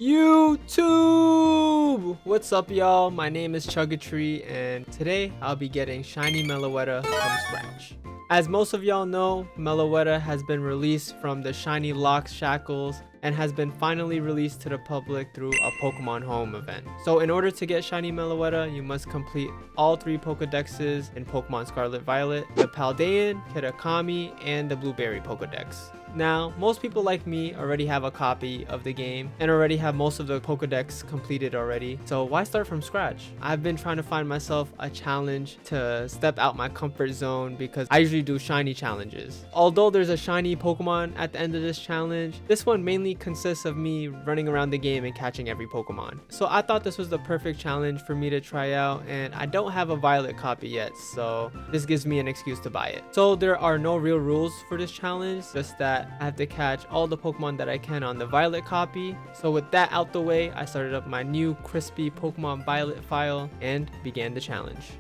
YouTube! What's up, y'all? My name is Chuggatree, and today I'll be getting shiny Meloetta from scratch. As most of y'all know, Meloetta has been released from the shiny locks shackles and has been finally released to the public through a Pokemon Home event. So in order to get shiny Meloetta, you must complete all 3 Pokedexes in Pokemon Scarlet Violet, the Paldean, Kitakami, and the Blueberry Pokedex. Now, most people like me already have a copy of the game and already have most of the Pokedex completed already, so why start from scratch? I've been trying to find myself a challenge to step out my comfort zone because I usually do shiny challenges. Although there's a shiny Pokemon at the end of this challenge, this one mainly consists of me running around the game and catching every Pokemon. So I thought this was the perfect challenge for me to try out, and I don't have a Violet copy yet, so this gives me an excuse to buy it. So there are no real rules for this challenge, just that I have to catch all the Pokemon that I can on the Violet copy. So with that out the way, I started up my new crispy Pokemon Violet file and began the challenge.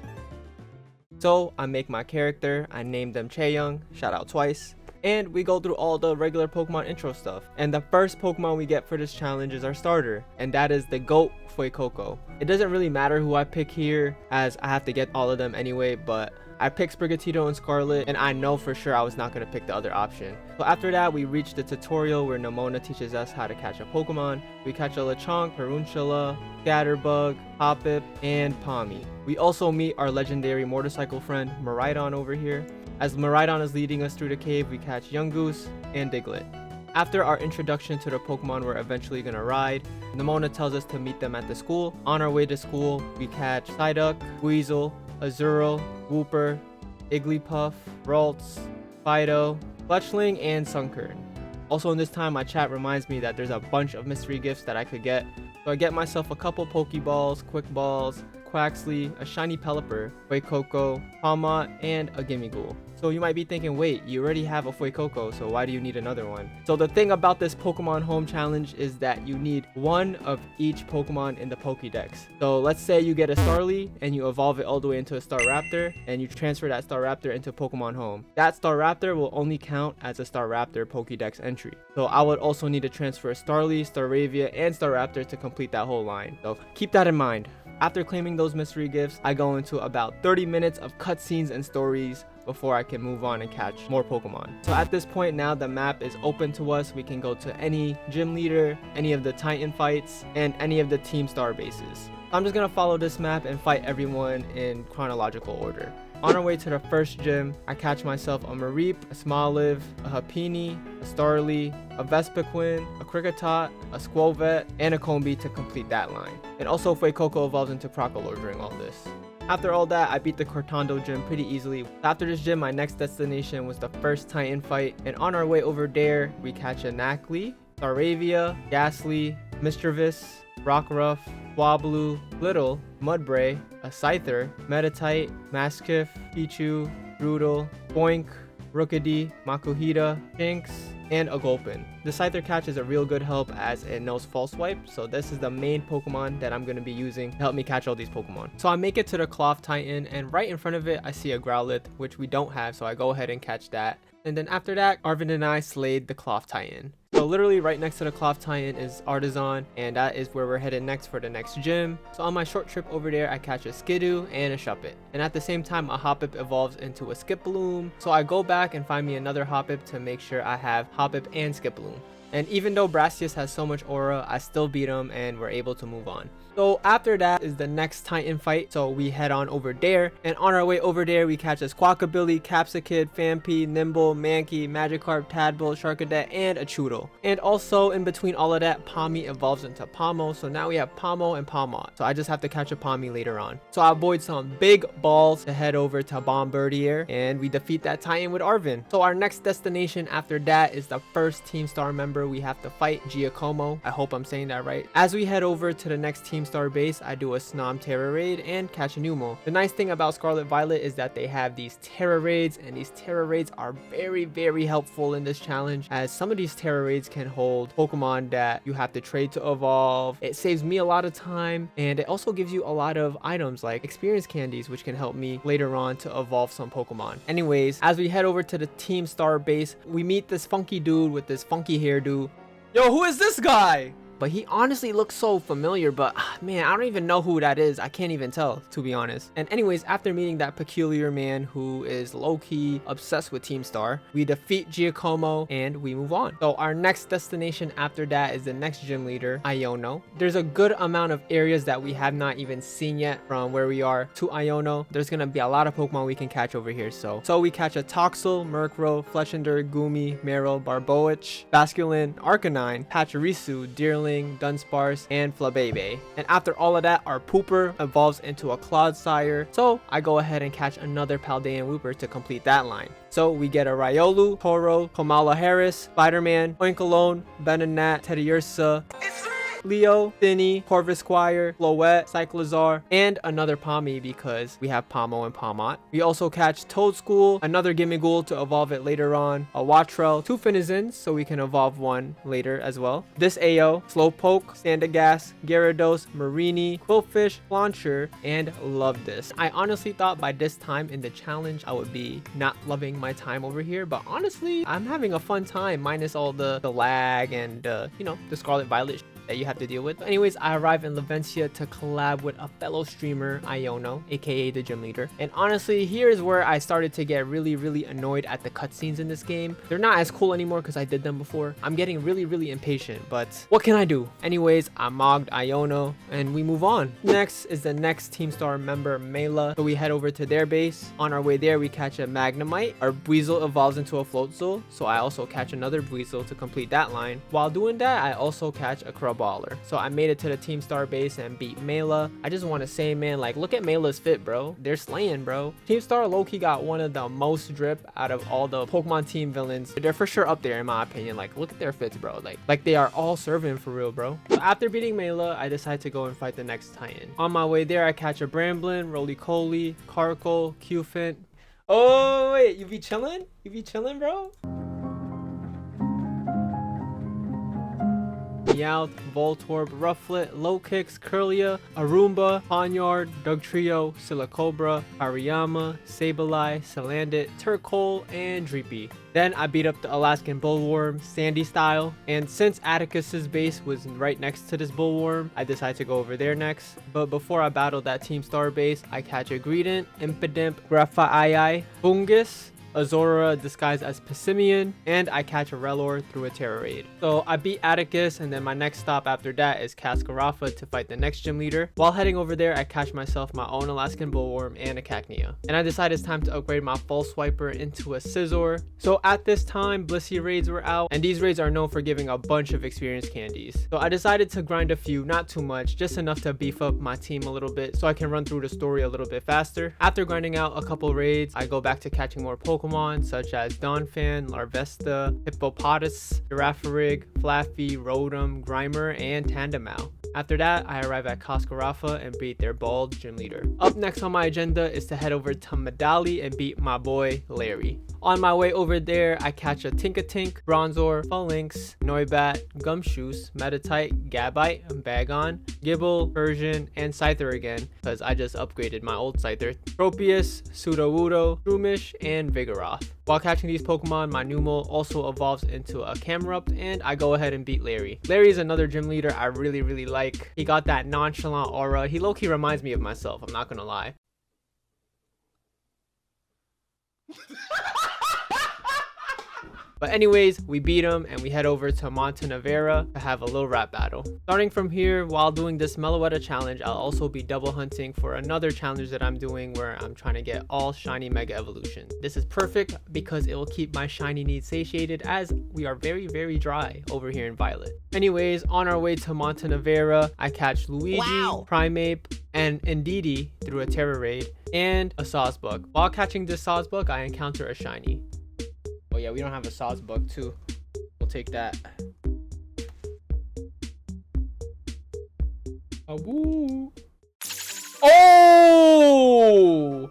So I make my character, I named them Chaeyoung, shout out twice, and we go through all the regular Pokemon intro stuff. And the first Pokemon we get for this challenge is our starter, and that is the GOAT Fuecoco. It doesn't really matter who I pick here, as I have to get all of them anyway, but I picked Sprigatito and Scarlet, and I know for sure I was not going to pick the other option. So after that, we reach the tutorial where Nemona teaches us how to catch a Pokemon. We catch a Lechonk, Peruncula, Scatterbug, Hoppip, and Pawmi. We also meet our legendary motorcycle friend Miraidon over here. As Miraidon is leading us through the cave, we catch Yungoos and Diglett. After our introduction to the Pokemon we're eventually going to ride, Nemona tells us to meet them at the school. On our way to school, we catch Psyduck, Weasel, Azurill, Wooper, Igglypuff, Ralts, Fido, Fletchling, and Sunkern. Also in this time, my chat reminds me that there's a bunch of mystery gifts that I could get. So I get myself a couple Pokeballs, Quick Balls, Quaxly, a shiny Pelipper, Fuecoco, Palmot, and a Gimmighoul. So you might be thinking, wait, you already have a Fuecoco, so why do you need another one? So the thing about this Pokemon Home Challenge is that you need one of each Pokemon in the Pokédex. So let's say you get a Starly and you evolve it all the way into a Staraptor, and you transfer that Staraptor into Pokemon Home. That Staraptor will only count as a Staraptor Pokédex entry. So I would also need to transfer Starly, Staravia, and Staraptor to complete that whole line. So keep that in mind. After claiming those mystery gifts, I go into about 30 minutes of cutscenes and stories before I can move on and catch more Pokemon. So at this point now, the map is open to us. We can go to any gym leader, any of the Titan fights, and any of the Team Star bases. I'm just gonna follow this map and fight everyone in chronological order. On our way to the first gym, I catch myself a Mareep, a Smoliv, a Happiny, a Starly, a Vespiquen, a Kricketot, a Squovet, and a Combee to complete that line. And also Fuecoco evolves into Crocolore during all this. After all that, I beat the Cortando gym pretty easily. After this gym, my next destination was the first Titan fight, and on our way over there, we catch a Nacli, Staravia, Ghastly, Mischievous, Rockruff, Swablu, Little, Mudbray, a Scyther, Meditite, Mastiff, Pichu, Broodal, Boink, Rookidee, Makuhita, Jinx, and a Gulpin. The Scyther catch is a real good help as it knows False Swipe, so this is the main Pokemon that I'm going to be using to help me catch all these Pokemon. So I make it to the Cloth Titan, and right in front of it I see a Growlithe, which we don't have, so I go ahead and catch that. And then after that, Arvin and I slayed the Cloth Titan. So literally right next to the Cloth Titan is Artisan, and that is where we're headed next for the next gym. So on my short trip over there, I catch a Skidoo and a Shuppet. And at the same time, a Hoppip evolves into a Skiploom. So I go back and find me another Hoppip to make sure I have Hoppip and Skiploom. And even though Brassius has so much aura, I still beat him and we're able to move on. So after that is the next Titan fight, so we head on over there, and on our way over there we catch a Squawkabilly, Capsakid, Phanpy, Nimble, Mankey, Magikarp, Tadpole, Sharkadet, and a Choodle. And also in between all of that, Pawmi evolves into Pomo, so now we have Pomo and Palmot. So I just have to catch a Pawmi later on. So I avoid some big balls to head over to Bombardier, and we defeat that Titan with Arvin. So our next destination after that is the first Team Star member we have to fight, Giacomo. I hope I'm saying that right. As we head over to the next Team Star base, I do a Snom Terra Raid and catch a Numel. The nice thing about Scarlet Violet is that they have these Terra Raids, and these Terra Raids are very helpful in this challenge, as some of these Terra Raids can hold Pokemon that you have to trade to evolve. It saves me a lot of time, and it also gives you a lot of items like experience candies, which can help me later on to evolve some Pokemon. Anyways, as we head over to the Team Star base, we meet this funky dude with this funky hairdo. Yo, who is this guy? But he honestly looks so familiar, but man, I don't even know who that is. I can't even tell, to be honest. And anyways, after meeting that peculiar man who is low-key obsessed with Team Star, we defeat Giacomo and we move on. So our next destination after that is the next gym leader, Iono. There's a good amount of areas that we have not even seen yet from where we are to Iono. There's gonna be a lot of Pokemon we can catch over here. So we catch a Toxel, Murkrow, Fletchinder, Goomy, Meryl, Barboach, Basculin, Arcanine, Pachirisu, Deerling, Dunsparce, and Flabebe. And after all of that, our Pooper evolves into a Clodsire. So I go ahead and catch another Paldean Wooper to complete that line. So we get a Riolu, Toro, Kamala Harris, Spider-Man, Oinkalone, Venonat, Teddiursa, Leo, Thinny, Corvisquire, Meloetta, Cyclizar, and another Pawmi because we have Pomo and Palmot. We also catch Toadschool, another Gimmighoul to evolve it later on, a Wattrel, 2 Finizins so we can evolve one later as well. This AO, Slowpoke, Sandagast, Gyarados, Marini, Quillfish, Launcher, and love this. I honestly thought by this time in the challenge I would be not loving my time over here, but honestly I'm having a fun time minus all the lag and you know, the Scarlet Violet that you have to deal with. Anyways, I arrive in Lavencia to collab with a fellow streamer, Iono, aka the gym leader. And honestly, here's where I started to get really annoyed at the cutscenes in this game. They're not as cool anymore because I did them before. I'm getting really impatient, but what can I do? Anyways, I mogged Iono and we move on. Next is the next Team Star member, Mela. So we head over to their base. On our way there, we catch a Magnemite. Our Buizel evolves into a Floatzel, so I also catch another Buizel to complete that line. While doing that, I also catch a Baller. So I made it to the Team Star base and beat Mela. I just want to say, man, like, look at Mela's fit, bro. They're slaying, bro. Team Star low-key got one of the most drip out of all the Pokemon team villains. They're for sure up there in my opinion. Like, look at their fits, bro. Like they are all serving for real, bro. So after beating Mela, I decide to go and fight the next Titan. On my way there, I catch a Bramblin, Roly-Poly, Carkle, Cufant. Oh wait, you be chilling? You be chilling, bro? Meowth, Voltorb, Rufflet, Lokix, Kirlia, Arumba, Ponyard, Dugtrio, Silicobra, Hariyama, Sableye, Salandit, Turkole, and Dreepy. Then I beat up the Alaskan Bullworm, Sandy style, and since Atticus's base was right next to this Bullworm, I decided to go over there next. But before I battled that Team Star base, I catch a Greedent, Impidimp, Grafaiai, Bungus, Azora disguised as Passimian, and I catch a Rellor through a Terror Raid. So I beat Atticus, and then my next stop after that is Cascarafa to fight the next gym leader. While heading over there, I catch myself my own Alaskan Bullworm and a Cacnea. And I decided it's time to upgrade my Full Swiper into a Scizor. So at this time, Blissey raids were out, and these raids are known for giving a bunch of experience candies. So I decided to grind a few, not too much, just enough to beef up my team a little bit so I can run through the story a little bit faster. After grinding out a couple raids, I go back to catching more Pokemon such as Donphan, Larvesta, Hippopotas, Girafarig, Flaffy, Rotom, Grimer, and Tandemau. After that, I arrive at Cascarafa and beat their bald gym leader. Up next on my agenda is to head over to Medali and beat my boy Larry. On my way over there, I catch a Tinkatink, Bronzor, Phalanx, Noibat, Gumshoos, Metatite, Gabite, Bagon, Gibble, Persian, and Scyther again, because I just upgraded my old Scyther, Tropius, Sudowoodo, Shroomish, and Vigoroth. While catching these Pokemon, my Numel also evolves into a Camerupt, and I go ahead and beat Larry. Larry is another gym leader I really like. He got that nonchalant aura. He low-key reminds me of myself, I'm not gonna lie. But anyways, we beat him and we head over to Montanavera to have a little rap battle. Starting from here, while doing this Meloetta challenge, I'll also be double hunting for another challenge that I'm doing where I'm trying to get all shiny Mega Evolution. This is perfect because it will keep my shiny needs satiated as we are very dry over here in Violet. Anyways, on our way to Montanavera, I catch Luigi, Primeape, and Indeedee through a Terror Raid, and a Sawsbuck. While catching this Sawsbuck, I encounter a shiny. Oh yeah, we don't have a Sawsbuck too. We'll take that. Woo. Oh!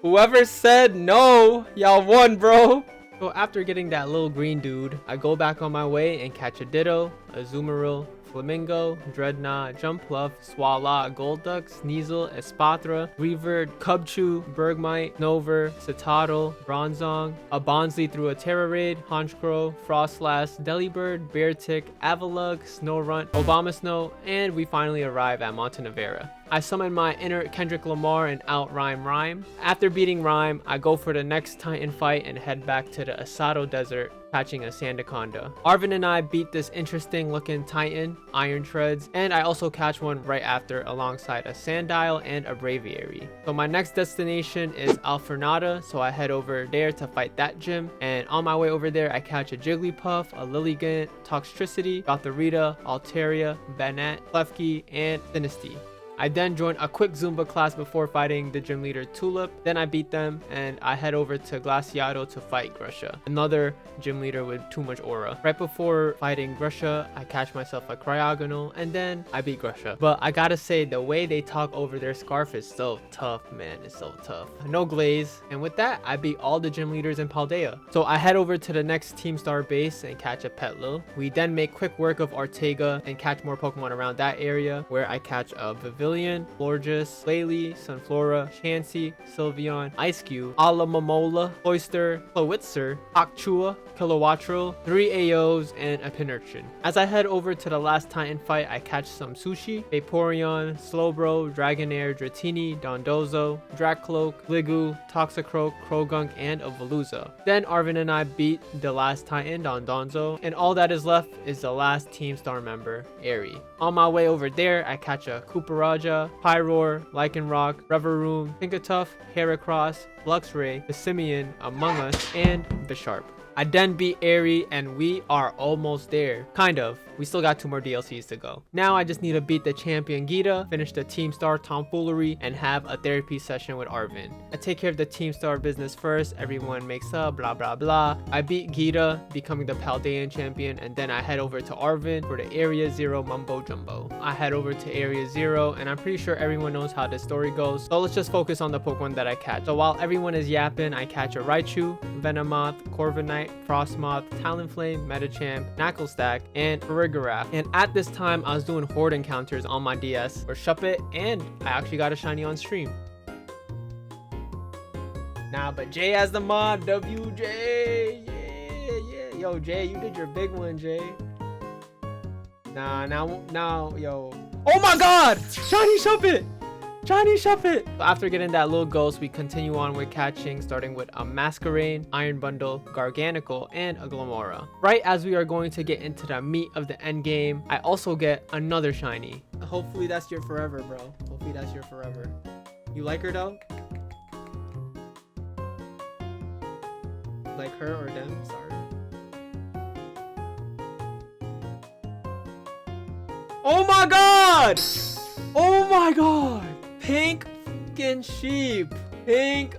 Whoever said no, y'all won, bro. So after getting that little green dude, I go back on my way and catch a Ditto, a Azumarill, Flamingo, Dreadnought, Jumpluff, Swallow, Golduck, Sneasel, Espathra, Reaver, Cubchoo, Bergmite, Snover, Citadel, Bronzong, a Bonsly through a Terra Raid, Honchkrow, Frostlass, Delibird, Beartick, Avalugg, Snorunt, Obamasnow, and we finally arrive at Montenevera. I summon my inner Kendrick Lamar and out Rhyme. After beating Rhyme, I go for the next Titan fight and head back to the Asado Desert, catching a Sandaconda. Arvin and I beat this interesting looking Titan, Iron Treads, and I also catch one right after alongside a Sandile and a Braviary. So my next destination is Alfornada, so I head over there to fight that gym, and on my way over there I catch a Jigglypuff, a Lilligant, Toxtricity, Gothorita, Altaria, Banette, Klefki, and Sinistea. I then join a quick Zumba class before fighting the gym leader Tulip. Then I beat them and I head over to Glaciado to fight Grusha, another gym leader with too much aura. Right before fighting Grusha, I catch myself a Cryogonal and then I beat Grusha. But I gotta say, the way they talk over their scarf is so tough, man. It's so tough. No glaze. And with that, I beat all the gym leaders in Paldea. So I head over to the next Team Star base and catch a Petlil. We then make quick work of Ortega and catch more Pokemon around that area, where I catch a Vivillon, Florges, Lele, Sunflora, Chansey, Sylveon, Ice-Cube, Alamamola, Cloyster, Clowitzer, Akchua, Kilowattrel, 3 AOs, and a Pinurchin. As I head over to the last Titan fight, I catch some Sushi, Vaporeon, Slowbro, Dragonair, Dratini, Dondozo, Dracloak, Gligu, Toxicroak, Krogunk, and a Veluza. Then Arvin and I beat the last Titan, Dondozo, and all that is left is the last Team Star member, Airy. On my way over there, I catch a Cooperage, Pyroar, Lycanroc, Revavroom, Pinkatuff, Heracross, Luxray, Passimian, Among Us, and Bisharp. I then beat Airy and we are almost there. Kind of. We still got 2 more DLCs to go. Now I just need to beat the champion Gita, finish the Team Star tomfoolery, and have a therapy session with Arvin. I take care of the Team Star business first, everyone makes up, blah blah blah. I beat Gita, becoming the Paldean champion, and then I head over to Arvin for the Area 0 Mumbo Jumbo. I head over to Area 0, and I'm pretty sure everyone knows how this story goes, so let's just focus on the Pokemon that I catch. So while everyone is yapping, I catch a Raichu, Venomoth, Corviknight, Frostmoth, Talonflame, Medicham, Knucklestack, and Farigiraf. And at this time, I was doing horde encounters on my DS for Shuppet, and I actually got a shiny on stream. Nah, but Jay has the mod, WJ, yeah. Yo, Jay, you did your big one, Jay. Nah, now, yo. Oh my God, shiny Shuppet! Shiny Shuppet! After getting that little ghost, we continue on with catching, starting with a Masquerain, Iron Bundle, Garganacl, and a Glamora. Right as we are going to get into the meat of the end game, I also get another shiny. Hopefully that's your forever, bro. Hopefully that's your forever. You like her though? Like her or them? Sorry. Oh my God! Oh my God! Pink fucking sheep. Pink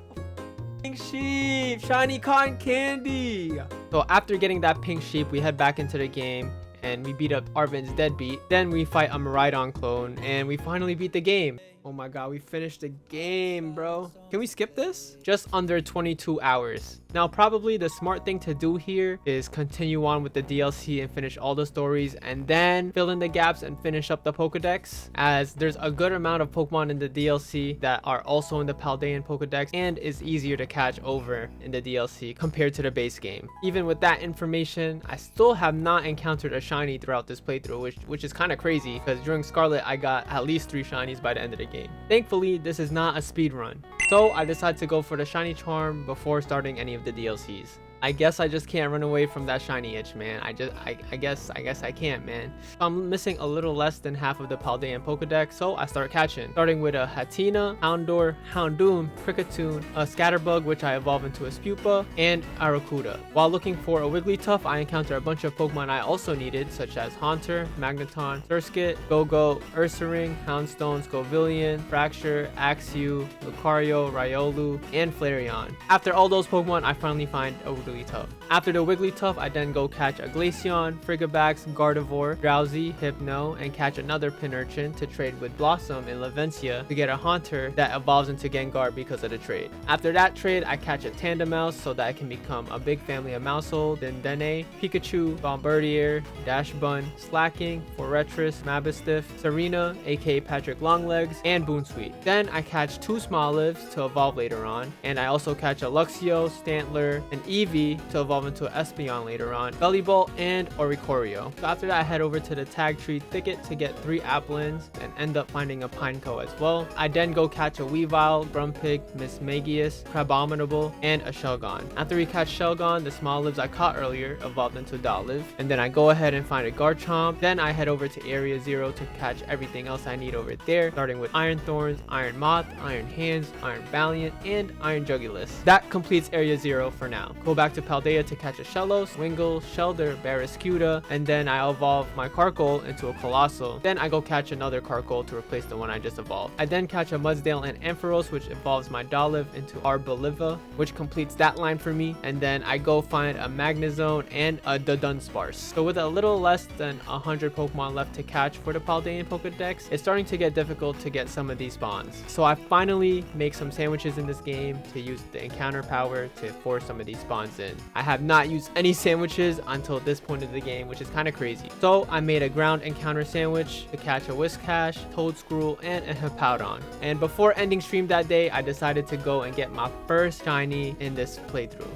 sheep. Shiny cotton candy. So after getting that pink sheep, we head back into the game and we beat up Arvin's deadbeat. Then we fight a Miraidon clone and we finally beat the game. Oh my God, we finished the game, bro. Can we skip this? Just under 22 hours. Now, probably the smart thing to do here is continue on with the DLC and finish all the stories and then fill in the gaps and finish up the Pokedex, as there's a good amount of Pokemon in the DLC that are also in the Paldean Pokedex and is easier to catch over in the DLC compared to the base game. Even with that information, I still have not encountered a shiny throughout this playthrough, which is kind of crazy because during Scarlet, I got at least 3 shinies by the end of the game. Thankfully, this is not a speed run. So I decided to go for the shiny charm before starting any of the DLCs. I guess I just can't run away from that shiny itch, man. I guess I can't, man. I'm missing a little less than half of the Paldean Pokedex, so I start catching. Starting with a Hatenna, Houndour, Houndoom, Kricketune, a Scatterbug, which I evolve into a Spupa, and Arrokuda. While looking for a Wigglytuff, I encounter a bunch of Pokemon I also needed, such as Haunter, Magneton, Surskit, Go-Go, Ursaring, Houndstone, Scovillion, Fracture, Axew, Lucario, Riolu, and Flareon. After all those Pokemon, I finally find a Wigglytuff Wigglytuff. After the Wigglytuff, I then go catch a Glaceon, Frigibax, Gardevoir, Drowsy, Hypno, and catch another Pinurchin to trade with Blossom and Lavencia to get a Haunter that evolves into Gengar because of the trade. After that trade, I catch a Tandemaus so that I can become a big family of Maushold, Dendenne, Pikachu, Bombardier, Dashbun, Slacking, Forretress, Mastiff, Serena, aka Patrick Longlegs, and Boonsweet. Then I catch 2 Smolives to evolve later on, and I also catch a Luxio, Stantler, and Eevee to evolve into an Espeon later on, Bellibolt, and Oricorio. So after that, I head over to the Tag Tree Thicket to get 3 Applins and end up finding a Pineco as well. I then go catch a Weavile, Grumpig, Mismagius, Crabominable, and a Shelgon. After we catch Shelgon, the Smolives I caught earlier evolved into Dolive, and then I go ahead and find a Garchomp. Then I head over to Area 0 to catch everything else I need over there, starting with Iron Thorns, Iron Moth, Iron Hands, Iron Valiant, and Iron Jugulis. That completes Area 0 for now. Go back to Paldea to catch a Shellos, Wingull, Shelder, Barraskewda, and then I evolve my Carkol into a Colossal. Then I go catch another Carkol to replace the one I just evolved. I then catch a Mudsdale and Ampharos, which evolves my Dolive into Arboliva, which completes that line for me. And then I go find a Magnezone and a Dunsparce. So with a little less than 100 Pokemon left to catch for the Paldean Pokedex, it's starting to get difficult to get some of these spawns. So I finally make some sandwiches in this game to use the encounter power to force some of these spawns in. I have not used any sandwiches until this point of the game, which is kind of crazy. So I made a ground encounter sandwich to catch a Whiscash, Toedscruel, and a Hippowdon. And before ending stream that day, I decided to go and get my first shiny in this playthrough.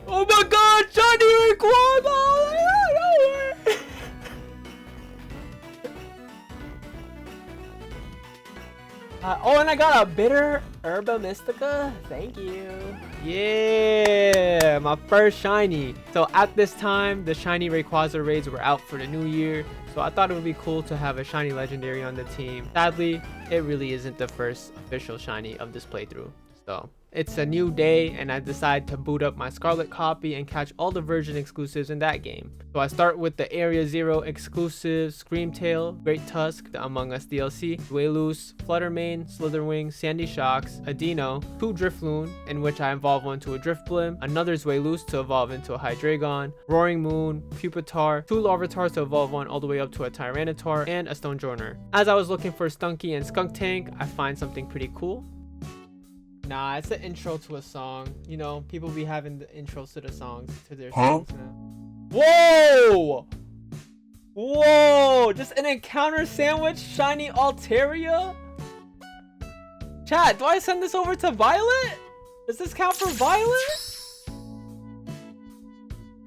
Oh my god, shiny Rayquaza! Oh, and I got a bitter Herba Mystica. Thank you. Yeah, my first shiny. So at this time, the shiny Rayquaza raids were out for the new year. So I thought it would be cool to have a shiny legendary on the team. Sadly, it really isn't the first official shiny of this playthrough. So it's a new day and I decide to boot up my Scarlet copy and catch all the version exclusives in that game. So I start with the Area 0 exclusives: Screamtail, Great Tusk, the Among Us DLC, Dwayloose, Fluttermane, Slitherwing, Sandy Shocks, a Dino, 2 Drifloon, in which I evolve one to a Drifblim, another Dwayloose to evolve into a Hydreigon, Roaring Moon, Pupitar, 2 Larvatars to evolve one all the way up to a Tyranitar, and a Stonejourner. As I was looking for Stunky and Skunktank, I find something pretty cool. Nah, it's an intro to a song. You know, people be having the intros to the songs, to their songs now. Whoa! Whoa! Just an encounter sandwich, shiny Altaria? Chat, do I send this over to Violet? Does this count for Violet?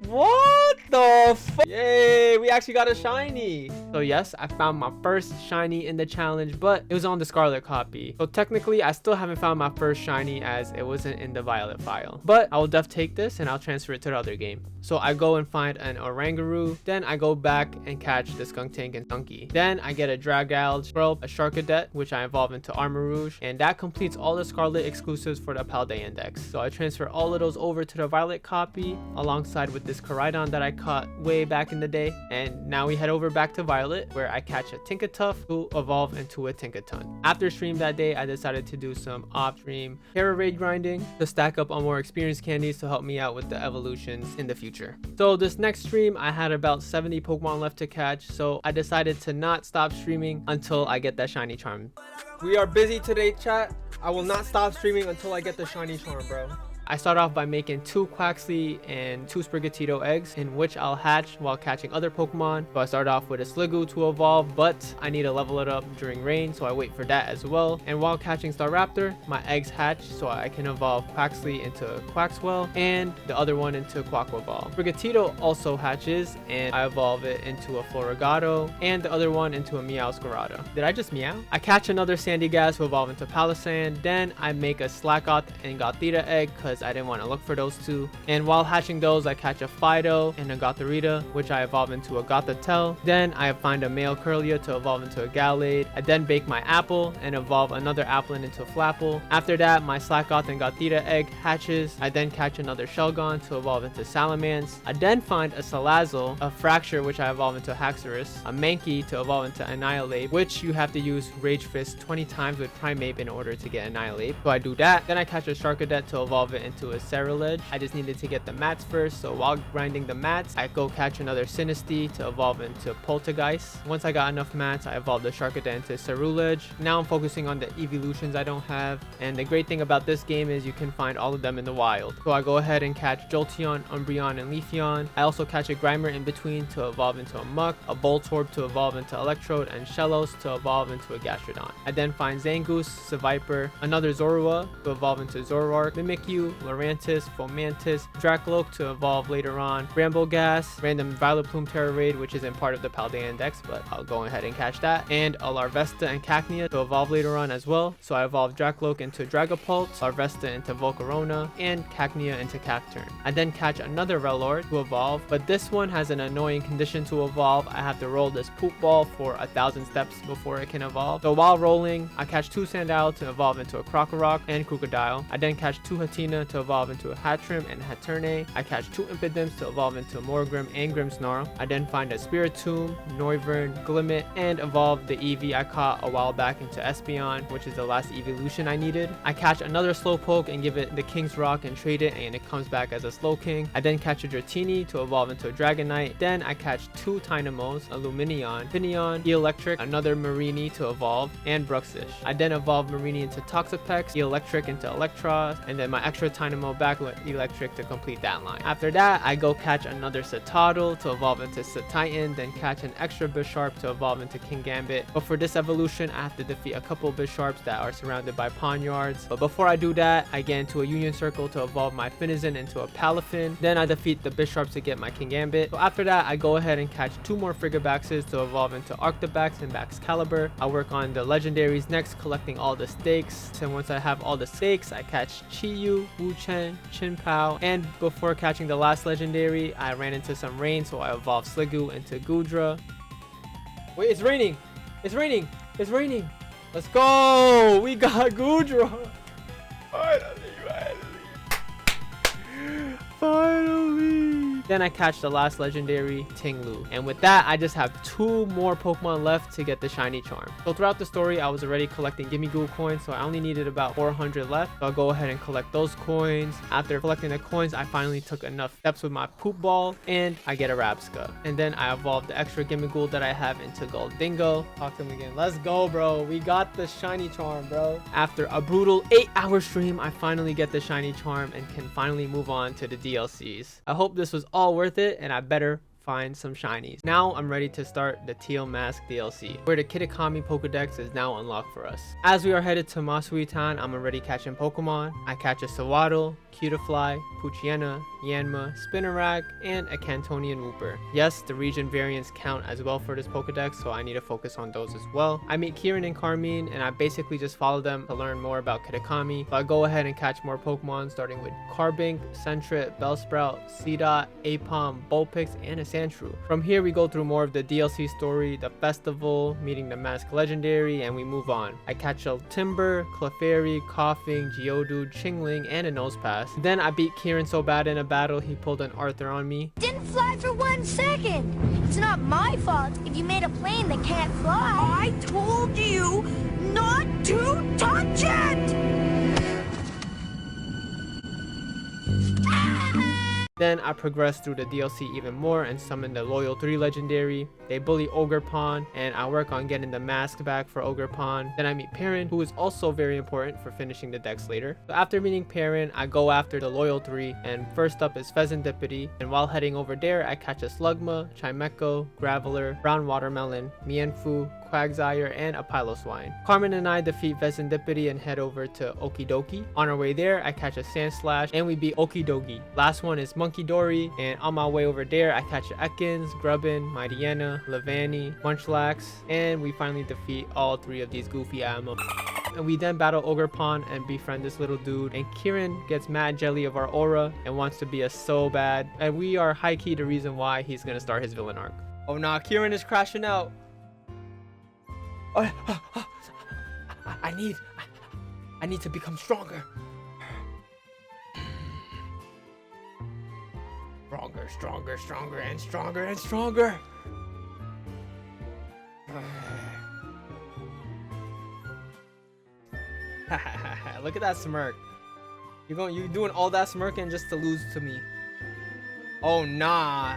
What the fuck? Yay, we actually got a shiny. So yes, I found my first shiny in the challenge, but it was on the Scarlet copy. So technically, I still haven't found my first shiny as it wasn't in the Violet file. But I will take this and I'll transfer it to the other game. So I go and find an Oranguru. Then I go back and catch the Skunktank and Stunky. Then I get a Dragalge, Squirrel, a Sharkadet, which I evolve into Armarouge. And that completes all the Scarlet exclusives for the Paldean Dex. So I transfer all of those over to the Violet copy alongside with this Koraidon that I caught way back in the day. And now we head over back to Violet, where I catch a Tinkatuff to evolve into a Tinkaton. After stream that day, I decided to do some off-stream Terra raid grinding to stack up on more experience candies to help me out with the evolutions in the future. So this next stream, I had about 70 Pokemon left to catch, so I decided to not stop streaming until I get that shiny charm. We are busy today, chat. I will not stop streaming until I get the shiny charm, bro. I start off by making 2 Quaxly and 2 Sprigatito eggs, in which I'll hatch while catching other Pokemon. So I start off with a Sliggoo to evolve, but I need to level it up during rain, so I wait for that as well. And while catching Staraptor, my eggs hatch so I can evolve Quaxly into Quaxwell and the other one into Quaquaval. Sprigatito also hatches and I evolve it into a Floragato and the other one into a Meowscarada. Did I just meow? I catch another Sandygast to evolve into Palossand. Then I make a Slackoth and Gothita egg because I didn't want to look for those two. And while hatching those, I catch a Fido and a Gothorita, which I evolve into a Gothitelle. Then I find a male Curlia to evolve into a Gallade. I then bake my apple and evolve another Applin into a Flapple. After that, my Slackoth and Gothita egg hatches. I then catch another Shelgon to evolve into Salamence. I then find a Salazzle, a Fracture, which I evolve into Haxorus, a Mankey to evolve into Annihilate, which you have to use Rage Fist 20 times with Primeape in order to get Annihilate. So I do that. Then I catch a Sharkadet to evolve it into a Ceruledge. I just needed to get the mats first, so while grinding the mats, I go catch another Sinistea to evolve into Poltergeist. Once I got enough mats, I evolved the Sharkada into Ceruledge. Now I'm focusing on the evolutions I don't have, and the great thing about this game is you can find all of them in the wild. So I go ahead and catch Jolteon, Umbreon, and Leafeon. I also catch a Grimer in between to evolve into a Muck, a Voltorb to evolve into Electrode, and Shellos to evolve into a Gastrodon. I then find Zangoose, Seviper, another Zorua to evolve into Zoroark, Mimikyu, Lurantis, Fomantis, Dracloak to evolve later on, Brambleghast, random Violet Plume Terra Raid, which isn't part of the Paldean Dex, but I'll go ahead and catch that, and a Larvesta and Cacnea to evolve later on as well. So I evolved Dracloak into Dragapult, Larvesta into Volcarona, and Cacnea into Cacturne. I then catch another Rellord to evolve, but this one has an annoying condition to evolve. I have to roll this poop ball for 1,000 steps before it can evolve. So while rolling, I catch 2 Sandile to evolve into a Crocorock and Crocodile. I then catch 2 Hatina to evolve into a Hatchrim and Haturne. I catch 2 Impidimps to evolve into Morgrim and Grimmsnarl. I then find a Spiritomb, Noivern, Glimmet, and evolve the Eevee I caught a while back into Espeon, which is the last evolution I needed. I catch another Slowpoke and give it the King's Rock and trade it, and it comes back as a Slowking. I then catch a Dratini to evolve into a Dragonite. Then I catch 2 Tynamos, a Lumineon, Finneon, Electric, another Mareanie to evolve, and Bruxish. I then evolve Mareanie into Toxapex, Electric into Electros, and then my extra Tynamo back with Electric to complete that line. After that, I go catch another Citadel to evolve into Cititan, then catch an extra Bisharp to evolve into Kingambit. But for this evolution, I have to defeat a couple Bisharps that are surrounded by Pawniards. But before I do that, I get into a Union Circle to evolve my Finizen into a Palafin. Then I defeat the Bisharps to get my Kingambit. So after that, I go ahead and catch 2 more Frigibaxes to evolve into Arctobax and Baxcalibur. I work on the legendaries next, collecting all the stakes. And once I have all the stakes, I catch Chiyu, Wuchen, Chinpao, and before catching the last legendary, I ran into some rain, so I evolved Sliggoo into Goodra. Wait, it's raining! It's raining! It's raining! Let's go! We got Goodra! Finally! Then I catch the last legendary, Tinglu. And with that, I just have 2 more Pokemon left to get the shiny charm. So throughout the story, I was already collecting Gimme Ghoul coins, so I only needed about 400 left. So I'll go ahead and collect those coins. After collecting the coins, I finally took enough steps with my poop ball, and I get a Rabsca. And then I evolved the extra Gimme Ghoul that I have into Goldingo. Talk to him again. Let's go, bro. We got the shiny charm, bro. After a brutal 8-hour stream, I finally get the shiny charm and can finally move on to the DLCs. I hope this was all worth it, and I better find some shinies. Now I'm ready to start the Teal Mask DLC, where the Kitakami Pokedex is now unlocked for us. As we are headed to Masuitan, I'm already catching Pokemon. I catch a Sewaddle, Cutiefly, Poochyena, Yanma, Spinarak, and a Cantonian Wooper. Yes, the region variants count as well for this Pokedex, so I need to focus on those as well. I meet Kieran and Carmine, and I basically just follow them to learn more about Kitakami. So I go ahead and catch more Pokemon, starting with Carbink, Sentret, Bellsprout, Seedot, Apom, Vulpix, and a Sandshrew. From here, we go through more of the DLC story, the festival, meeting the Mask Legendary, and we move on. I catch a Timber, Clefairy, Coughing, Geodude, Chingling, and a Nosepass. Then I beat Kieran so bad in a battle, he pulled an Arthur on me. Didn't fly for 1 second. It's not my fault if you made a plane that can't fly. I told you not to touch it! Then I progressed through the DLC even more and summoned the Loyal 3 legendary. They bully Ogerpon, and I work on getting the mask back for Ogerpon. Then I meet Perrin, who is also very important for finishing the dex later. So after meeting Perrin, I go after the Loyal 3, and first up is Pheasantipity. And while heading over there, I catch a Slugma, Chimecho, Graveler, Brown Watermelon, Mienfoo, Quagsire, and a Piloswine. Carmen and I defeat Pheasantipity and head over to Okidoki. On our way there, I catch a Sandslash, and we beat Okidogi. Last one is Monkey Dory, and on my way over there, I catch Ekans, Grubbin, Mightyena, Levani, Munchlax, and we finally defeat all 3 of these goofy animals. And we then battle Ogerpon and befriend this little dude, and Kieran gets mad jelly of our aura and wants to be us so bad, and we are high-key the reason why he's gonna start his villain arc. Oh nah, Kieran is crashing out. I need to become stronger. Stronger, and stronger. Look at that smirk. You doing all that smirking just to lose to me? Oh nah.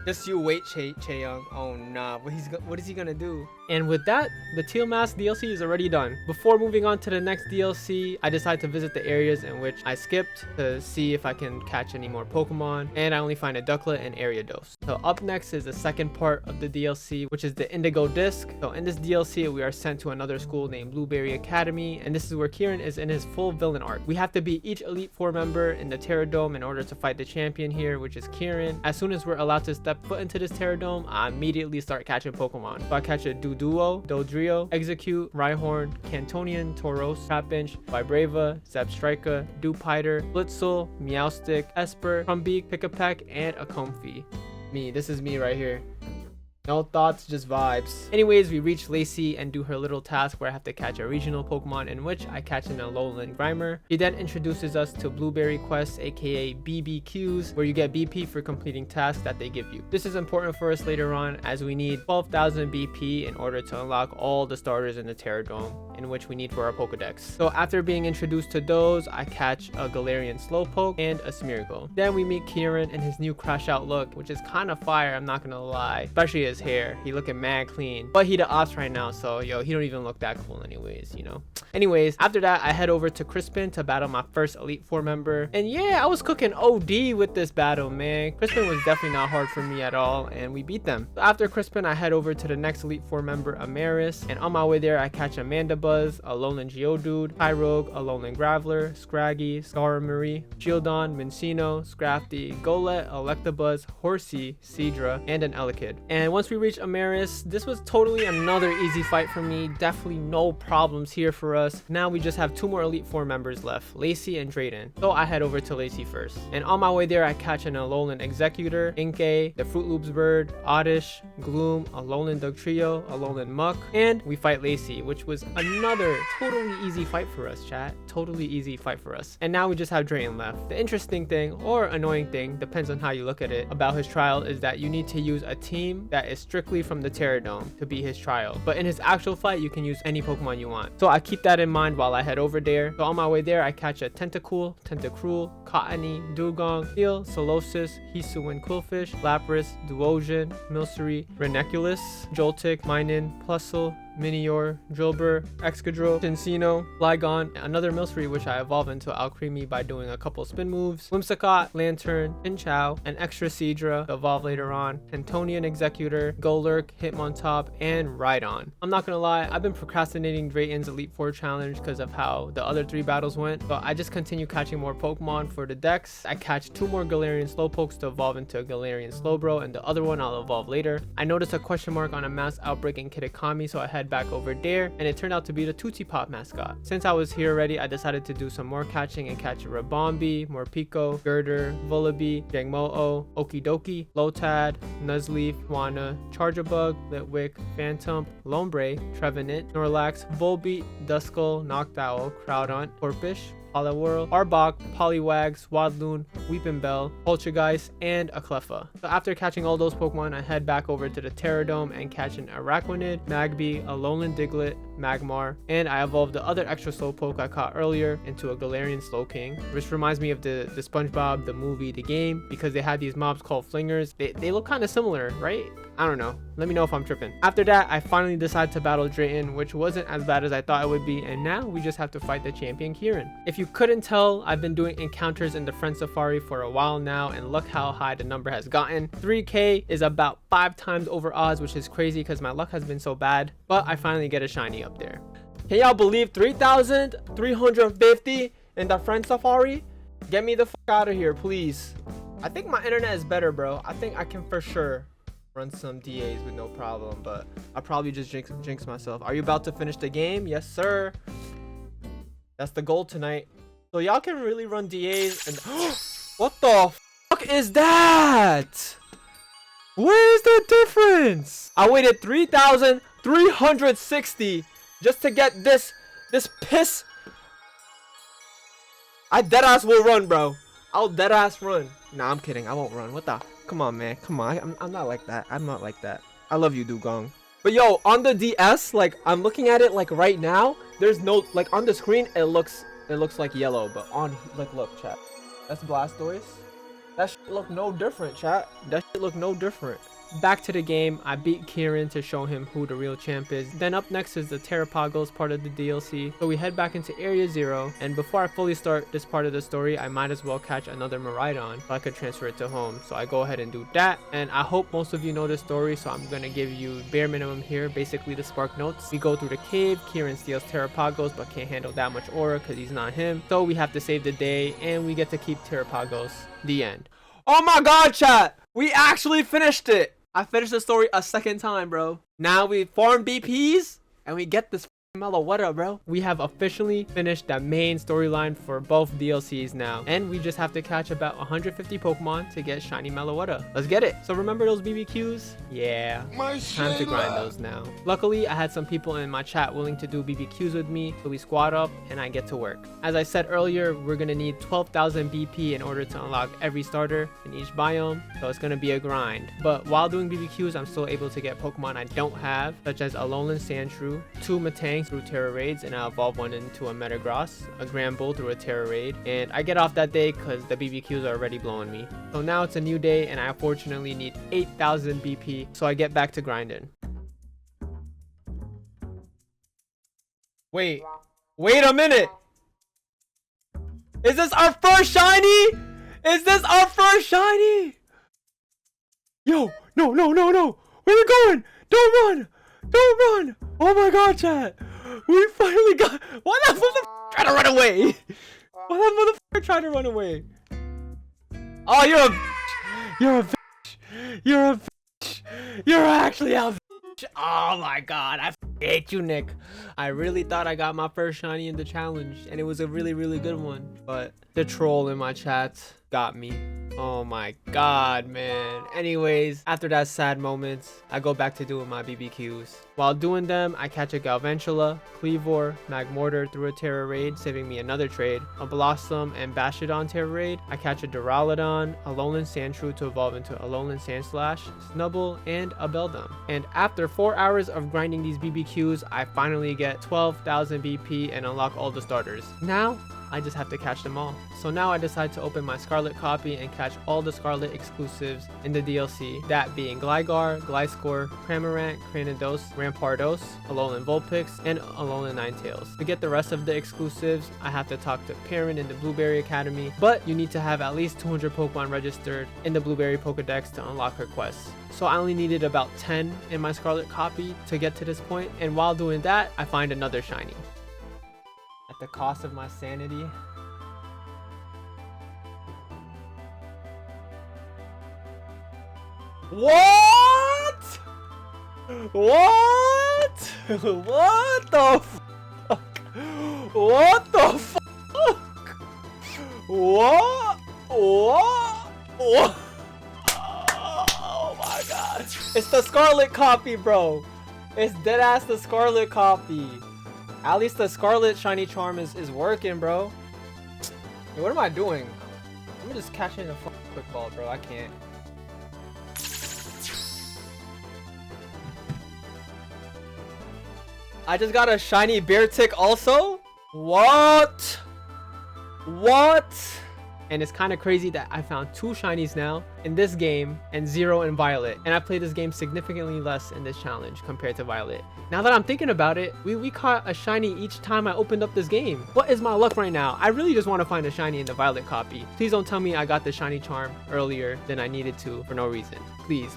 Just you wait, Chaeyoung. Oh nah, what is he gonna do? And with that, the Teal Mask DLC is already done. Before moving on to the next DLC, I decided to visit the areas in which I skipped to see if I can catch any more Pokemon, and I only find a Ducklet and Ariados. So up next is the second part of the DLC, which is the Indigo Disk. So in this DLC, we are sent to another school named Blueberry Academy, and this is where Kieran is in his full villain arc. We have to beat each Elite Four member in the Terra Dome in order to fight the champion here, which is Kieran. As soon as we're allowed to step foot into this Terra Dome, I immediately start catching Pokemon. So I catch a Duo, Dodrio, Execute, Rhyhorn, Cantonian, Tauros, Trapinch, Vibrava, Zebstrika, Dewpider, Blitzel, Meowstic, Esper, Crumbeak, Pick-a-Peck, and a Comfey. This is me right here. No thoughts, just vibes. Anyways, we reach Lacey and do her little task where I have to catch a regional Pokemon, in which I catch an Alolan Grimer. He then introduces us to Blueberry Quests, aka BBQs, where you get BP for completing tasks that they give you. This is important for us later on, as we need 12,000 BP in order to unlock all the starters in the Terra Dome, in which we need for our Pokedex. So after being introduced to those, I catch a Galarian Slowpoke and a Smeargle. Then we meet Kieran in his new Crash Out look, which is kind of fire, I'm not gonna lie. Especially his hair, he looking mad clean. But he the ops right now, so yo, he don't even look that cool anyways, you know. Anyways, after that, I head over to Crispin to battle my first Elite Four member. And yeah, I was cooking OD with this battle, man. Crispin was definitely not hard for me at all, and we beat them. So after Crispin, I head over to the next Elite Four member, Amaris. And on my way there, I catch Amandabuzz, a Alolan Geodude, Tyrogue, Alolan Graveler, Scraggy, Skarmory, Shieldon, Minccino, Scrafty, Golett, Electabuzz, Horsey, Seadra, and an Elekid. And once we reach Amaris, this was totally another easy fight for me. Definitely no problems here for us. Now we just have two more Elite Four members left, Lacey and Drayden. So I head over to Lacey first. And on my way there, I catch an Alolan Executor, Inkay, the Fruit Loops bird, Oddish, Gloom, Alolan Dugtrio, Alolan Muck, and we fight Lacey, which was another totally easy fight for us, chat. Totally easy fight for us. And now we just have Drayden left. The interesting thing, or annoying thing, depends on how you look at it, about his trial is that you need to use a team that is strictly from the Terra Dome to beat his trial. But in his actual fight, you can use any Pokemon you want. So I keep that in mind while I head over there. So on my way there, I catch a Tentacool, Tentacruel, Cottony, Dugong, Steel, Solosis, Hisuian Quillfish, Lapras, Duosion, Milcery, Ranunculus, Joltik, Minun, Plusle, Minior, Drillbur, Excadrill, Cincino, Flygon, another Milcery which I evolve into Alcremie by doing a couple spin moves, Whimsicott, Lantern, Pinchao, an extra Seadra to evolve later on, Antonian Executor, Golurk, Hitmontop, and Rhydon. I'm not gonna lie, I've been procrastinating Drayton's Elite Four challenge because of how the other three battles went, so I just continue catching more Pokemon for the Dex. I catch two more Galarian Slowpokes to evolve into a Galarian Slowbro, and the other one I'll evolve later. I noticed a question mark on a mass outbreak in Kitakami, so I head back over there, and it turned out to be the Tootsie Pop mascot. Since I was here already, I decided to do some more catching and catch a Rabombi, Morpeko, Girder, Vullaby, Jangmo-O, Okidoki, Lotad, Nuzleaf, Juana, Charjabug, Litwick, Phantom, Lombre, Trevenant, Snorlax, Volbeat, Duskull, Noctowl, Groudon, Corphish, Poliwhirl, Arbok, Poliwag, Swadloon, Weepinbell, Poltergeist, and a Cleffa. So after catching all those Pokemon, I head back over to the Terra Dome and catch an Araquanid, Magby, Alolan Diglett, Magmar, and I evolved the other extra Slowpoke I caught earlier into a Galarian Slowking, which reminds me of the SpongeBob, the movie, the game, because they had these mobs called Flingers. They look kind of similar, right? I don't know. Let me know if I'm tripping. After that, I finally decided to battle Drayton, which wasn't as bad as I thought it would be, and now we just have to fight the champion Kieran. If you couldn't tell, I've been doing encounters in the Friend Safari for a while now, and look how high the number has gotten. 3k is about 5 times over odds, which is crazy because my luck has been so bad, but I finally get a shiny up there. Can y'all believe 3,350 in the Friend Safari? Get me the fuck out of here, please. I think my internet is better, bro. I think I can for sure run some DAs with no problem, but I'll probably just jinx myself. Are you about to finish the game? Yes, sir. That's the goal tonight. So y'all can really run DAs and what the fuck is that? Where is the difference? I waited 3,360 just to get this piss. I deadass will run, bro. I'll deadass run. Nah, I'm kidding. I won't run. What the? Come on, man. Come on. I'm not like that. I'm not like that. I love you, Dugong. But yo, on the DS, like, I'm looking at it, like, right now. There's no, like, on the screen, it looks it looks like yellow, but on, like, look, chat. That's Blastoise. That shit look no different, chat. That shit look no different. Back to the game, I beat Kieran to show him who the real champ is. Then up next is the Terrapagos part of the DLC. So we head back into Area 0, and before I fully start this part of the story, I might as well catch another Miraidon so I could transfer it to home. So I go ahead and do that, and I hope most of you know this story, so I'm gonna give you bare minimum here, basically the Spark Notes. We go through the cave, Kieran steals Terrapagos but can't handle that much aura because he's not him. So we have to save the day, and we get to keep Terrapagos. The end. Oh my god, chat! We actually finished it! I finished the story a second time, bro. Now we farm BPs and we get this Meloetta, bro. We have officially finished the main storyline for both DLCs now, and we just have to catch about 150 Pokemon to get shiny Meloetta. Let's get it. So remember those BBQs? Yeah, time to grind those now. Luckily, I had some people in my chat willing to do BBQs with me, so we squad up and I get to work. As I said earlier, we're gonna need 12,000 BP in order to unlock every starter in each biome, so it's gonna be a grind. But while doing BBQs, I'm still able to get Pokemon I don't have, such as a Alolan Sandshrew, 2 Matangs through Terra Raids, and I evolve one into a Metagross, a Granbull through a Terra Raid, and I get off that day because the BBQs are already blowing me. So now it's a new day and I unfortunately need 8,000 BP, so I get back to grinding. Wait a minute! Is this our first shiny? Is this our first shiny? Yo, no. Where we going? Don't run! Oh my god, chat. We finally got... Why that motherfucker trying to run away? Why that motherfucker trying to run away? Oh, you're a bitch. You're a bitch. You're actually a bitch. Oh my god, I hate you, Nick. I really thought I got my first shiny in the challenge, and it was a really good one. But the troll in my chat got me. Oh my god, man. Anyways, after that sad moment, I go back to doing my BBQs. While doing them, I catch a Galvantula, Cleavor, Magmortar through a Terra Raid, saving me another trade, a Blossom and Bastiodon Terra Raid. I catch a Duraludon, a Alolan Sandshrew to evolve into Alolan Sandslash, Snubbull, and a Beldum. And after 4 hours of grinding these BBQs, I finally get 12,000 BP and unlock all the starters. Now, I just have to catch them all. So now I decide to open my Scarlet copy and catch all the Scarlet exclusives in the DLC, that being Gligar, Gliscor, Cramorant, Cranidos, Rampardos, Alolan Vulpix, and Alolan Ninetales. To get the rest of the exclusives, I have to talk to Perrin in the Blueberry Academy, but you need to have at least 200 Pokemon registered in the Blueberry Pokedex to unlock her quests. So I only needed about 10 in my Scarlet copy to get to this point, and while doing that, I find another shiny. At the cost of my sanity. What? What? What the fuck? What the fuck? What? Oh my god. It's the Scarlet copy, bro. It's deadass the Scarlet copy. At least the Scarlet shiny charm is working, bro. Hey, what am I doing? I'm just catching a fucking quick ball, bro. I can't. I just got a shiny Beartic also? What? And it's kind of crazy that I found 2 shinies now in this game and 0 in Violet. And I played this game significantly less in this challenge compared to Violet. Now that I'm thinking about it, we caught a shiny each time I opened up this game. What is my luck right now? I really just want to find a shiny in the Violet copy. Please don't tell me I got the shiny charm earlier than I needed to for no reason. Please.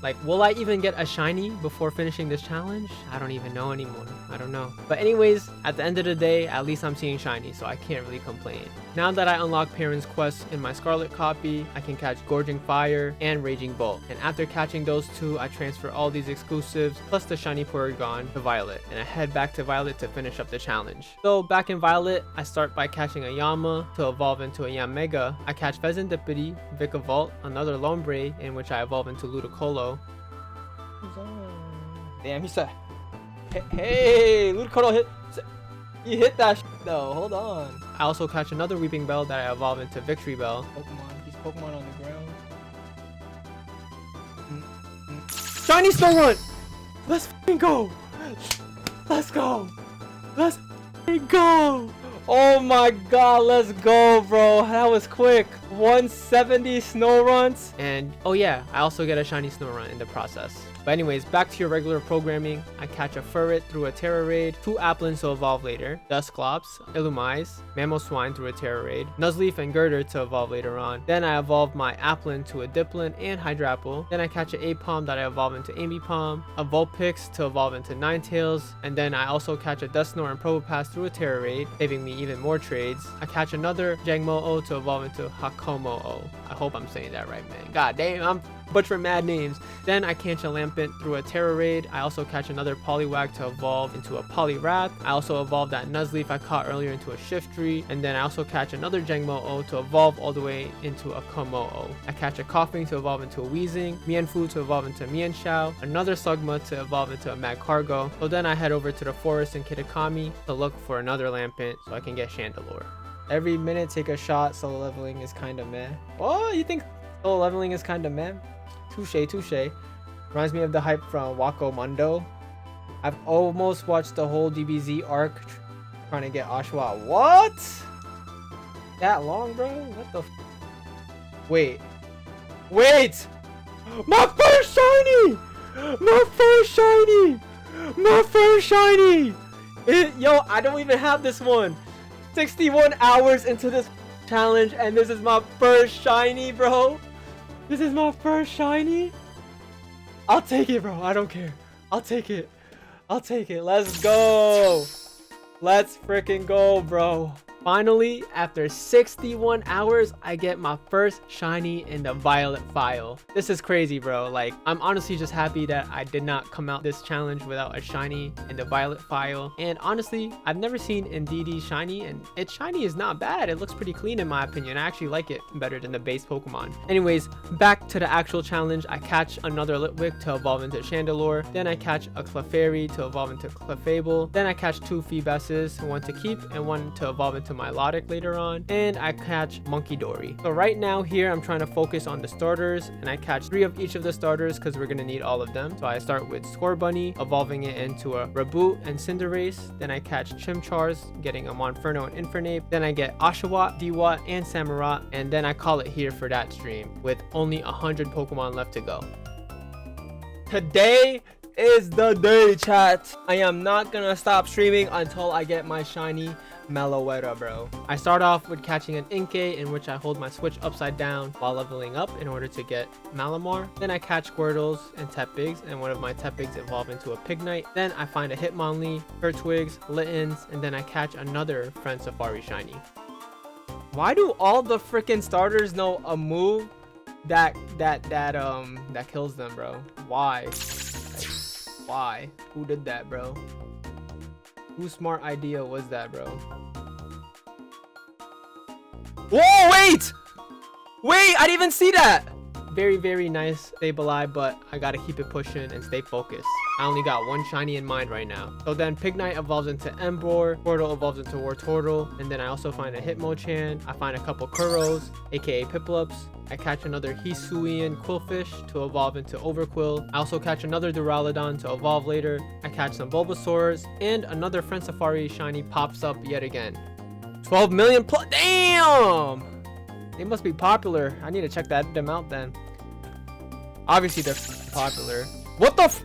Like, will I even get a shiny before finishing this challenge? I don't even know anymore. I don't know. But anyways, at the end of the day, at least I'm seeing shiny, so I can't really complain. Now that I unlock Perrin's quest in my Scarlet copy, I can catch Gorging Fire and Raging Bolt. And after catching those 2, I transfer all these exclusives plus the shiny Porygon to Violet. And I head back to Violet to finish up the challenge. So back in Violet, I start by catching a Yama to evolve into a Yanmega. I catch Pheasantipity, Vikavolt, another Lombre, in which I evolve into Ludicolo. Damn, he said, hey, Ludicolo hit. You hit that though, hold on. I also catch another Weeping Bell that I evolve into Victory Bell. These Pokemon on the ground. Shiny Snorunt! Let's f***ing go! Let's go! Let's f***ing go! Oh my god, let's go, bro. That was quick. 170 snow runs. And oh yeah, I also get a shiny snow run in the process. But anyways, back to your regular programming. I catch a Furret through a Terra Raid, 2 Applins to evolve later, Dusclops, Illumeyes, Mamoswine through a Terra Raid, Nuzleaf and Girder to evolve later on. Then I evolve my Applin to a Diplin and Hydrapple. Then I catch an Apom that I evolve into Ambipom, a Vulpix to evolve into Ninetales, and then I also catch a Dusknoir and Probopass through a Terra Raid, saving me even more trades. I catch another Jangmo-O to evolve into Hakomo-O. I hope I'm saying that right, man. God damn, I'm butchering mad names. Then I catch a Lampent through a Terra Raid. I also catch another Poliwag to evolve into a Poliwrath. I also evolve that Nuzleaf I caught earlier into a Shiftry. And then I also catch another Jangmo-O to evolve all the way into a Komo-O. I catch a Koffing to evolve into a Weezing, Mienfoo to evolve into Mienshao, another Slugma to evolve into a Magcargo. So then I head over to the forest in Kitakami to look for another Lampent so I can get Chandelure. Every minute take a shot, solo leveling is kinda meh. Oh, you think solo leveling is kinda meh? Touche, touche. Reminds me of the hype from Wako Mundo. I've almost watched the whole DBZ arc trying to get Oshawott. What? That long, bro? What the Wait. Wait! My first shiny! My first shiny! My first shiny! Yo, I don't even have this one. 61 hours into this challenge and this is my first shiny, bro. This is my first shiny. I'll take it, bro. I don't care. I'll take it. I'll take it. Let's go. Let's freaking go, bro. Finally, after 61 hours, I get my first shiny in the Violet file. This is crazy, bro. Like, I'm honestly just happy that I did not come out this challenge without a shiny in the Violet file. And honestly, I've never seen Indeedee shiny, and its shiny is not bad. It looks pretty clean in my opinion. I actually like it better than the base Pokemon. Anyways, back to the actual challenge. I catch another Litwick to evolve into Chandelure. Then I catch a Clefairy to evolve into Clefable. Then I catch 2 Feebasses, one to keep and one to evolve into Milotic later on, and I catch Monkey Dory. So right now here I'm trying to focus on the starters, and I catch 3 of each of the starters because we're gonna need all of them. So I start with Scorbunny, evolving it into a Raboot and Cinderace. Then I catch Chimchars, getting a Monferno and Infernape. Then I get Oshawott, Dewott, and Samurott, and then I call it here for that stream with only 100 Pokemon left to go. Today is the day, chat. I am not gonna stop streaming until I get my shiny Meloetta, bro. I start off with catching an Inkay, in which I hold my switch upside down while leveling up in order to get Malamar. Then I catch Squirtles and Teppigs, and one of my Teppigs evolve into a Pignite. Then I find a Hitmonlee, Turtwigs, Littens, and then I catch another Friend Safari shiny. Why do all the freaking starters know a move that kills them, bro? Why? Why? Who did that, bro? Whose smart idea was that, bro? Whoa, wait! Wait, I didn't even see that! Very, very nice Sableye, but I gotta keep it pushing and stay focused. I only got one shiny in mind right now. So then Pignite evolves into Emboar, Squirtle evolves into Wartortle, and then I also find a Hitmonchan. I find a couple Kuros, aka Piplups. I catch another Hisuian Quillfish to evolve into Overquill. I also catch another Duraludon to evolve later. I catch some Bulbasaurs, and another Friend Safari shiny pops up yet again. 12 million plus. Damn! They must be popular. I need to check them out then. Obviously they're popular. What the f—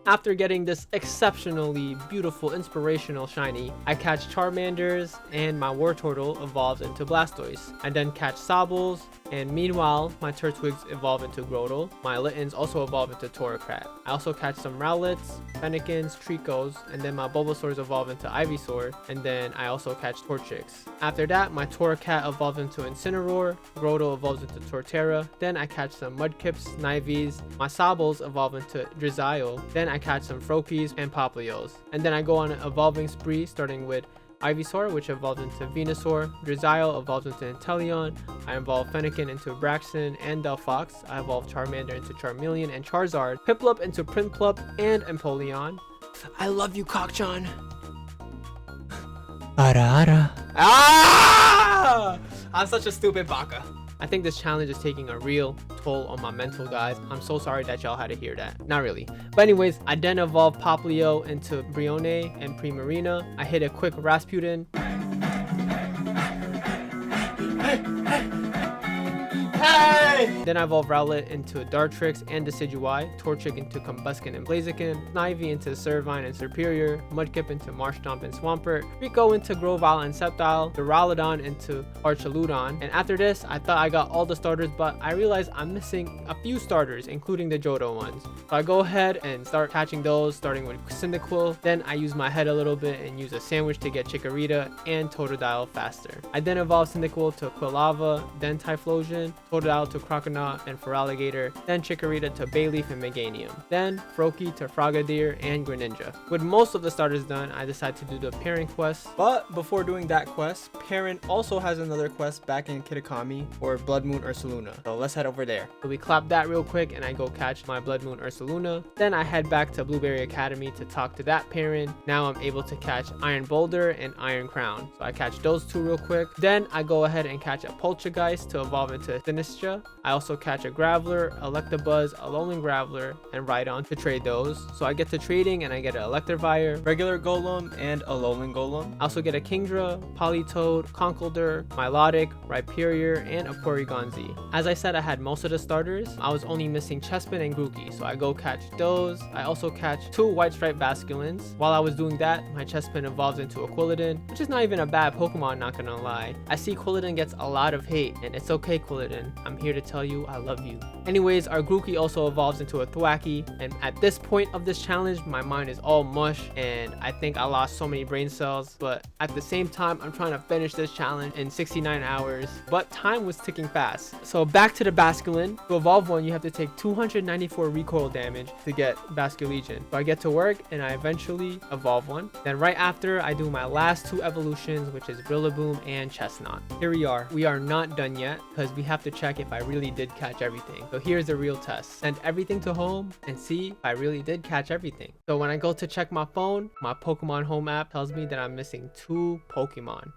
After getting this exceptionally beautiful inspirational shiny, I catch Charmanders and my Wartortle evolves into Blastoise. I then catch Sobbles, and meanwhile my Turtwigs evolve into Grotle. My Littens also evolve into Torracat. I also catch some Rowlets, Fennekins, Tricos, and then my Bulbasaurs evolve into Ivysaur, and then I also catch Torchics. After that, my Torracat evolves into Incineroar, Grotle evolves into Torterra, then I catch some Mudkips, Nivees, my Sobbles evolve into Drizzile, then I catch some Froakies and Poplios. And then I go on an evolving spree starting with Ivysaur, which evolves into Venusaur, Drizzile evolves into Inteleon, I evolve Fennekin into Braixen and Delphox, I evolve Charmander into Charmeleon and Charizard, Piplup into Prinplup and Empoleon. I love you, Cockchan. Ara ara. Ah! I'm such a stupid baka. I think this challenge is taking a real toll on my mental, guys. I'm so sorry that y'all had to hear that. Not really. But anyways, I then evolved Poplio into Brione and Primarina. I hit a quick Rasputin. Then I evolved Rowlet into Dartrix and Decidueye, Torchic into Combuskin and Blaziken, Snivy into Servine and Serperior, Mudkip into Marshtomp and Swampert, Rico into Grovyle and Sceptile, Duraludon into Archaludon. And after this, I thought I got all the starters, but I realized I'm missing a few starters, including the Johto ones. So I go ahead and start catching those, starting with Cyndaquil. Then I use my head a little bit and use a sandwich to get Chikorita and Totodile faster. I then evolved Cyndaquil to Quilava, then Typhlosion, Totodile to Croconaut and Feraligatr, then Chikorita to Bayleaf and Meganium, then Froakie to Frogadier and Greninja. With most of the starters done, I decided to do the pairing quest. But before doing that quest, Parent also has another quest back in Kitakami for Blood Moon Ursaluna. So let's head over there. So we clap that real quick and I go catch my Blood Moon Ursaluna. Then I head back to Blueberry Academy to talk to that parent. Now I'm able to catch Iron Boulder and Iron Crown. So I catch those two real quick. Then I go ahead and catch a Poltergeist to evolve into Sinistra. I also catch a Graveler, Electabuzz, a Alolan Graveler, and Rhydon to trade those. So I get to trading and I get an Electivire, Regular Golem and Alolan Golem. I also get a Kingdra, Politoed, Conkeldurr, Milotic, Rhyperior, and a Porygon Z. As I said, I had most of the starters. I was only missing Chespin and Grookey, so I go catch those. I also catch two White Stripe Basculins. While I was doing that, my Chespin evolves into a Quilladin, which is not even a bad Pokemon, not gonna lie. I see Quilladin gets a lot of hate, and it's okay, Quilladin. I'm here to tell you I love you. Anyways, our Grookey also evolves into a Thwackey, and at this point of this challenge, my mind is all mush, and I think I lost so many brain cells, but at the same time, I'm trying to finish this challenge in 69 hours, but time was ticking fast. So back to the Basculin. To evolve one, you have to take 294 recoil damage to get Basculegion. So I get to work, and I eventually evolve one. Then right after, I do my last two evolutions, which is Rillaboom and Chestnut. Here we are. We are not done yet, because we have to check if I really did catch everything. So here's the real test. Send everything to home and see if I really did catch everything. So when I go to check my phone, my Pokemon Home app tells me that I'm missing two Pokemon.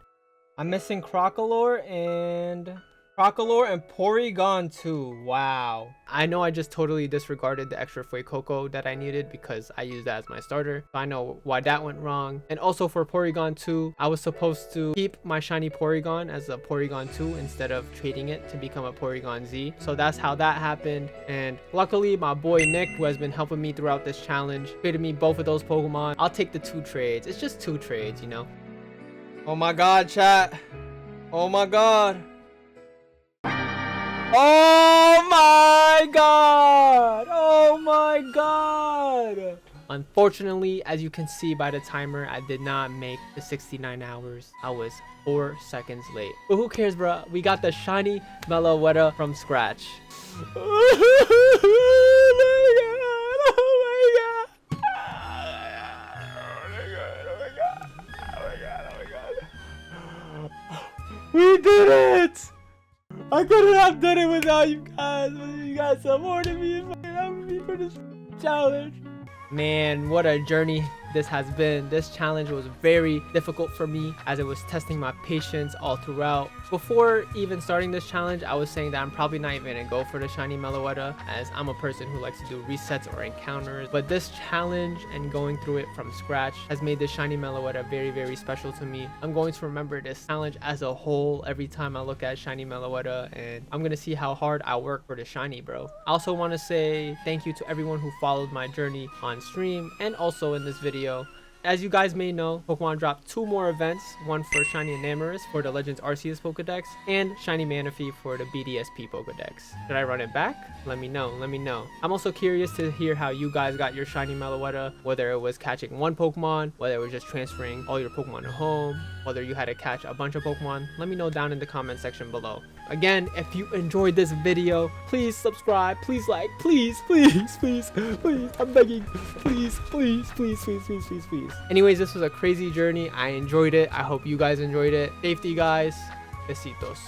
I'm missing Crocalor and Porygon 2. Wow. I know I just totally disregarded the extra Fuecoco that I needed because I used that as my starter. So I know why that went wrong. And also for Porygon 2, I was supposed to keep my shiny Porygon as a Porygon 2 instead of trading it to become a Porygon Z. So that's how that happened. And luckily, my boy Nick, who has been helping me throughout this challenge, traded me both of those Pokemon. I'll take the two trades. It's just two trades, you know? Oh my god, chat. Oh my god. Oh my god! Oh my god! Unfortunately, as you can see by the timer, I did not make the 69 hours. I was 4 seconds late. But who cares, bro? We got the shiny Meloetta from scratch. We did it! I couldn't have done it without you guys, but you guys supported me and helping me for this challenge. Man, what a journey this has been. This challenge was very difficult for me as it was testing my patience all throughout. Before even starting this challenge, I was saying that I'm probably not even gonna go for the shiny Meloetta as I'm a person who likes to do resets or encounters. But this challenge and going through it from scratch has made the shiny Meloetta very, very special to me. I'm going to remember this challenge as a whole every time I look at shiny Meloetta, and I'm gonna see how hard I work for the shiny, bro. I also want to say thank you to everyone who followed my journey on stream and also in this video. As you guys may know, Pokemon dropped 2 more events, one for Shiny Enamorus for the Legends Arceus Pokedex, and Shiny Manaphy for the BDSP Pokedex. Should I run it back? Let me know, let me know. I'm also curious to hear how you guys got your Shiny Meloetta, whether it was catching one Pokemon, whether it was just transferring all your Pokemon to home, whether you had to catch a bunch of Pokemon. Let me know down in the comment section below. Again, if you enjoyed this video, please subscribe, please like, please, please, please, please, I'm begging, please, please, please, please, please, please, please. Anyways, this was a crazy journey. I enjoyed it. I hope you guys enjoyed it. Safety, guys. Besitos.